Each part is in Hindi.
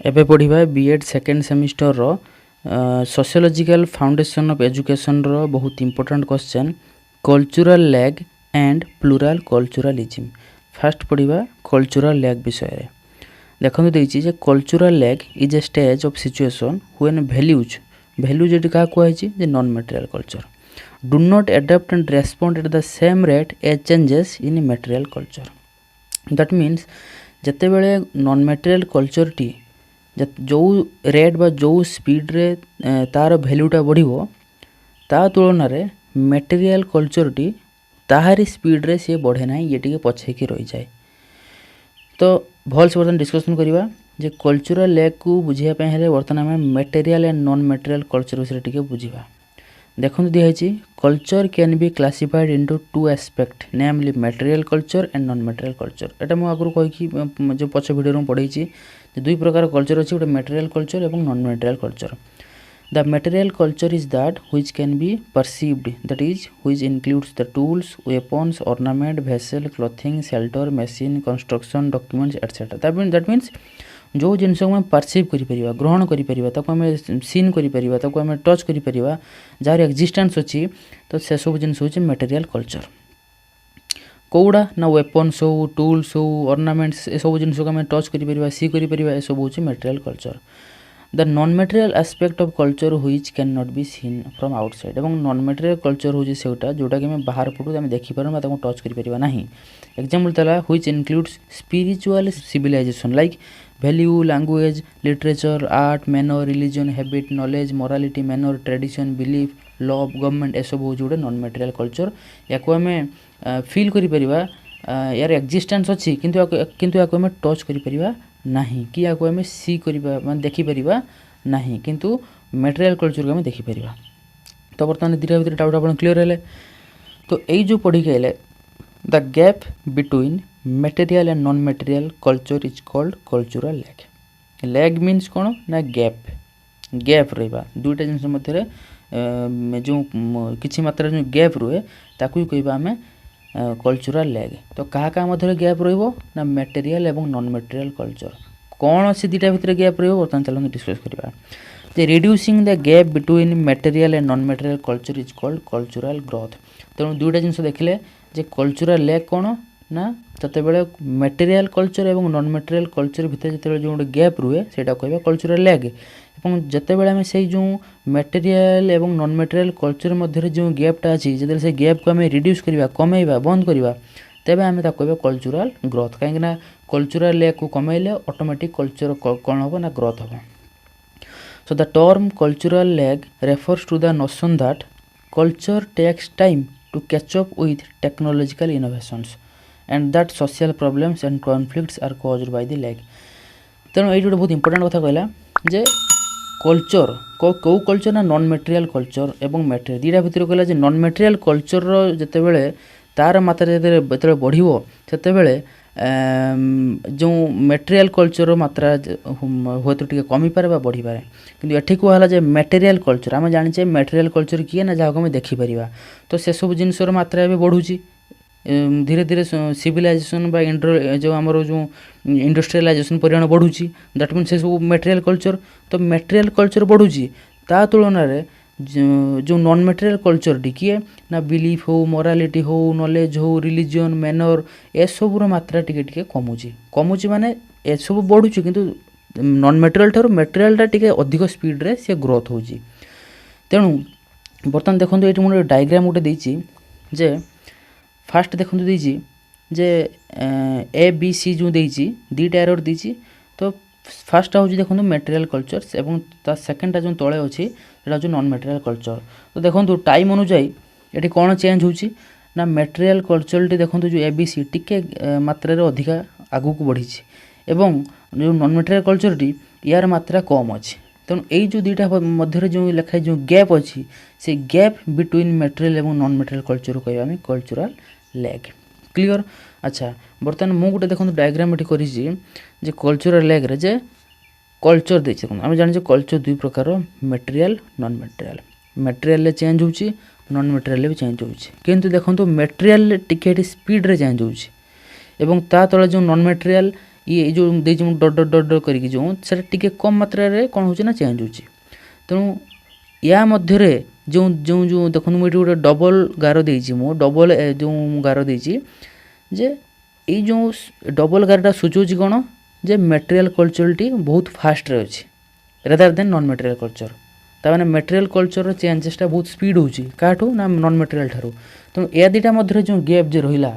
एबे पढ़िबा बीएड सेकेंड सेमिस्टर रो सोशियोलॉजिकल फाउंडेशन ऑफ एजुकेशन रो बहुत important question cultural lag and plural culturalism. First पढ़िबा कल्चरल लैग विषय रे। देखंतु देछि जे cultural lag is a stage of situation when values एटी का कहै छि जे non material culture do not adopt and respond at the same rate as changes in material culture. That means जते बेले नॉन मटेरियल कल्चर टी जो रेट बा जो स्पीड रे तार वैल्यूटा बढ़िबो ता तुलन रे मटेरियल कल्चर टी ताहारी स्पीड रे से बढ़े ना ये टिके पछे की रही जाए। तो भल से बर्तन डिस्कशन करिबा जे कल्चरल लैग को बुझिया पे हेले बर्तन हम material and non material culture विषय टिके बुझिबा। देखंतु दिया है culture can be classified into two aspect namely material culture and non material culture. एटा मु आगु कहि जो पछ वीडियो रो पढै छि दुई प्रकार कल्चर अछि गोटे मटेरियल कल्चर एवं non material culture. The material culture is that which can be perceived that is which includes the tools weapons ornament vessel clothing shelter machine construction documents etcetera. That means जो जिनस को आम परसीव करिपरिबा ग्रहण करिपरिबा ताको आम सीन करिपरिबा ताको आम टच करिपरिबा जार एक्जिस्टेंस अछि तो से सब जिनस होछि मटेरियल कल्चर। कोउडा ना वेपन्स हो टूल्स हो ऑर्नामेंट्स ए सब जिनस को आम टच करिपरिबा सी करिपरिबा ए सब होछि material culture. The non material aspect of culture which can not be seen from outside एवं नॉन मटेरियल कल्चर होछि सेटा जोटा कि हम बाहर पटु हम देखि परबा ताको टच करिपरिबा नाही। एग्जांपल तला which includes spiritual civilisation like value language literature art manner religion habit knowledge morality manner tradition belief love government ए सब जोड़े नॉन मटेरियल कल्चर याको हमें फील करि परिबा यार एक्जिस्टेंस अछि किंतु याको हमें टच करि परिबा नाही कि याको हमें सी करिबा माने देखि परिबा नाही किंतु मटेरियल कल्चर को हमें देखि परिबा। तो वर्तमान धीरे धीरे डाउट अपन क्लियर हेले। तो एई जो पढ़ी गेले the gap between material and non material culture is called cultural lag. Lag means कौन ना गैप रहा दुईटा जिन मध्य जो किसी मात्रा जो गैप रुए ताकू कहबा आम कल्चरल लैग। तो क्या मध्य गैप रहा मटेरियल एवं नॉन मटेरियल कल्चर कौन अच्छे दुटा भितर गैप बर्तमान चलो डिस्कस करवा। जे reducing the gap between material and non material culture is called cultural growth. तेणु दुईटा जिन देखिले जे कल्चरल लैग कौन ना तते बेले मटेरियल कल्चर एवं नॉन मटेरियल कल्चर भितर जते जो गोटे गैप रुए सेटा कहबा कल्चरल लैग एवं जते बेले हम से जो मटेरियल एवं नॉन मटेरियल कल्चर मध्य जो गैपटा अछि जते से गैप को हम रिड्यूस करबा कमेबा बंद करबा तेबे हम ता कहबा कल्चरल ग्रोथ। काहे ना कल्चरल लैग को कमेले ऑटोमेटिक कल्चर कोन होबो ना ग्रोथ होबो। So the term cultural lag refers to the notion that culture takes time to catch up with technological innovations and that social problems and conflicts are caused by the lag। तेणु ये बहुत इंपोर्टेंट कथा कहला जे कल्चर कौ कल्चर ना नॉन मटेरियल कल्चर एवं मटेरियल दीटा भितर कहला जे नॉन मटेरियल कल्चर जते बेले तार मात्रा जते बढ़िबो सेते बेले जो मटेरियल कल्चर मात्रा होय तो टिके कमी पारे बा बढ़ी पारे किंतु एठी को हला जे मटेरियल कल्चर हम जानि छै मटेरियल कल्चर किए ना जाको हम देखि परिबा तो से सब जिंसर मात्रा बे बढ़ुची धीरे धीरे सिविलाइजेशन बा जो आमर जो इंडस्ट्रियलाइजेशन परिमाण बढ़ुची दैट मीन से सब मटेरियल कल्चर। तो मटेरियल कल्चर बढ़ुची ता तुलन रे जो नॉन मटेरियल कल्चर टी किए ना बिलीफ हो मोरालिटी हो नॉलेज हो रिलीजन मैनर ए सबुर मात्रा टिके टिके कमुची माने ए सब बढ़ुची किंतु नॉन मटेरियल ठार मटेरियलटा टिके अधिक स्पीड रे से ग्रोथ होची। तेणु बर्तमान देखंतु एटी मोर डायग्राम गोटे देछि जे फास्ट देखंतु देछि जे ए बी सी जो देछि दुईटा एरर देछि। तो फास्ट होछि देखंतु मटेरियल कल्चर एवं ता सेकंडटा जो तळे अछि सेटा जो नॉन मटेरियल कल्चर। तो देखंतु टाइम अनुसार एटी कोन चेंज होछि ना मटेरियल कल्चर टी देखंतु जो ए बी सी टिके मात्रा रे अधिका आगु को बढ़ी छि एवं जो नॉन मटेरियल कल्चर टी यार मात्रा कम अछि। तेणु यही जो दुईटा मध्य जो लिखाई जो गैप अच्छी से गैप बिटवीन मटेरियल एवं नॉन मटेरियल कल्चर कहबा हम कल्चरल लैग। क्लियर। अच्छा बर्तमान मु गोटे देखो डायग्राम एठी करी जे कल्चरल लैग रे जे कल्चर देछि हम जानि जे कल्चर दुई प्रकार मटेरियल नॉन मटेरियल मटेरियल ले चेंज होछि नॉन मटेरियल भी चेंज होछि किंतु देखंतु मटेरियल टिके स्पीड रे चेंज होछि एवं ता तळे जो नॉन मटेरियल ये जो देछि मु डट डट डट करिक जो सेटा टिके कम मात्रा रे कोन होछि ना चेंज होछि। तेणु या मध्य रे जो जो जो देखनु मु गोटे डबल गार देछि मु डबल जो गार देछि जे ए जो डबल गारटा सूचौछि कोन जे मटेरियल कल्चरटी बहुत फास्ट रे अछि rather than non material culture. ताने मटेरियल कल्चर रो चेंजेसटा बहुत स्पीड होछि काठू ना नॉन मटेरियल ठारू। तेणु ए दिटा मध्य जो गैप जे रहिला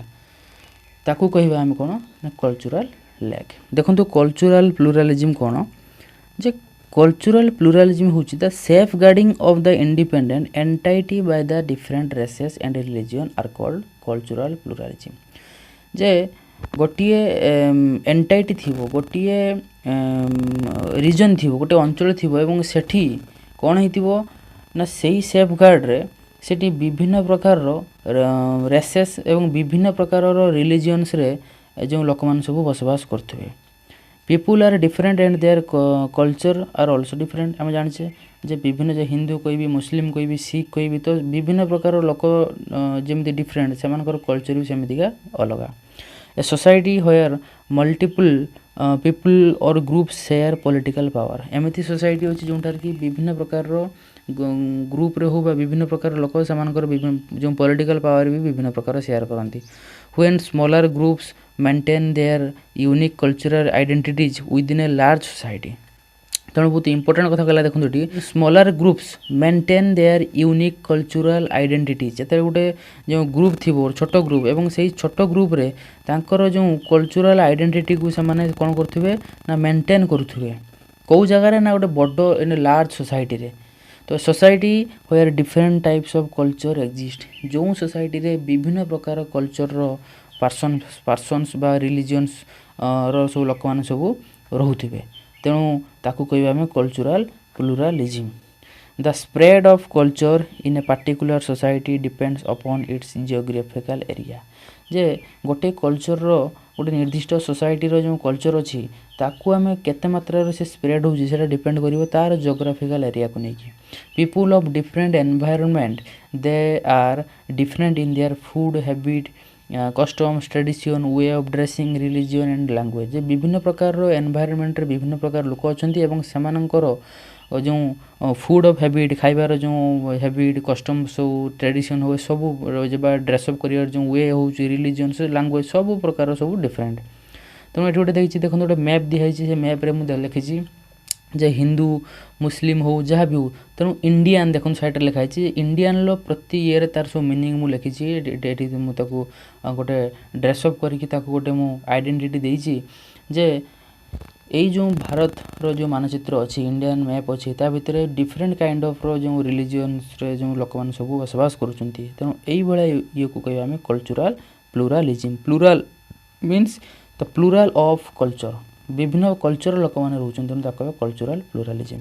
ताकू कहबा हम कोन ना कल्चरल लैग। देखंतु कल्चरल प्लुरालिज्म कोन जे कल्चरल प्लुरालिज्म होछि the safeguarding of the independent entity by the different races and religion are called cultural pluralism. जे गोटिए एंटाइटी थिबो गोटिए रीजन थिबो गोटे अंचल थिबो एवं सेठी कोन हेतिबो ना सेही सेफ गार्ड रे सेठी विभिन्न प्रकार रो रेसेस एवं विभिन्न प्रकार रो रिलीजियंस रे जो लोकमान सब बसवास करथबे। People are different and their culture are also different. हम जानछे जे विभिन्न जे हिंदू कोई भी मुस्लिम कोई भी सिख कोई भी तो विभिन्न प्रकार लोक जेमति डिफरेंट सेमानकर कल्चर भी सेमितिका अलगा। A society where multiple people और ग्रुप शेयर पॉलिटिकल पावर एमिति सोसाइटी होछि जोंटार कि विभिन्न प्रकार रो ग्रुप रे हो बा विभिन्न प्रकार लोक सेमानकर विभिन्न जो पॉलिटिकल पावर भी विभिन्न प्रकार शेयर करंती। When smaller groups maintain their unique cultural identities within a large society. तेणु बहुत इंपोर्टेंट कथा कहला देखो smaller groups maintain their unique cultural identities जते गोटे जो ग्रुप थिबो छोटो ग्रुप एवं सेही छोटो ग्रुप रे तांकर जो कल्चरल आइडेंटिटी को समान कोन करथुबे ना मेंटेन करथुबे को जगह रे ना गोटे बड्डो इन लार्ज सोसाइटी रे। तो society where different types of culture exist जो सोसाइटी रे विभिन्न प्रकार कल्चर रो पर्सन्स बा रिलीजियंस रो सब लोक मान सब रहुथिबे। तेणु ताकू कहबा हमें cultural pluralism. The spread of culture in a particular society depends upon its geographical area. जे गोटे कल्चर रो गोटे निर्दिष्ट सोसाइटी रो जो कल्चर अछि ताकू हमें केते मात्रा रो से स्प्रेड होछि सेटा डिपेंड करिवो तार जियोग्राफिकल एरिया को नेकी। People of different environment they are different in their food habit customs tradition way of dressing religion and language. जे विभिन्न प्रकार रो एनवायरनमेंट रे विभिन्न प्रकार लोक अछंती एवं सेमानकर जो फूड ऑफ हैबिट खाइबार जो हैबिट कस्टम सब ट्रेडिशन हो सब जेबा ड्रेसअप करियर जो वे हो रिलीजन से लैंग्वेज सब प्रकार सब डिफरेंट। तेणु एठी गोटे देखि देखो गोटे मैप दिखाई से मैप रे मु लिखिछि जे हिंदू मुस्लिम हो जहाँ भी हो तेणु इंडियन देखो साइड लिखाई इंडियन लो प्रति ईयर तार सब मीनिंग मु लिखी मुझे गोटे ड्रेसअप करके गोटे मु आइडेंटिटी देइछि जे यही जो भारत रो जो मानचित्र अच्छी इंडियन मैप अच्छी ता भितर डिफरेंट काइंड ऑफ रो जो रिलीजियंस रे जो लोक मान सब बसवास करुचंती। तेणु यही भाया ये को कहबा हमें cultural pluralism. Plural means the plural of culture विभिन्न कल्चर लोक मैंने रोचन तेणु कल्चरल प्लुरालिज्म।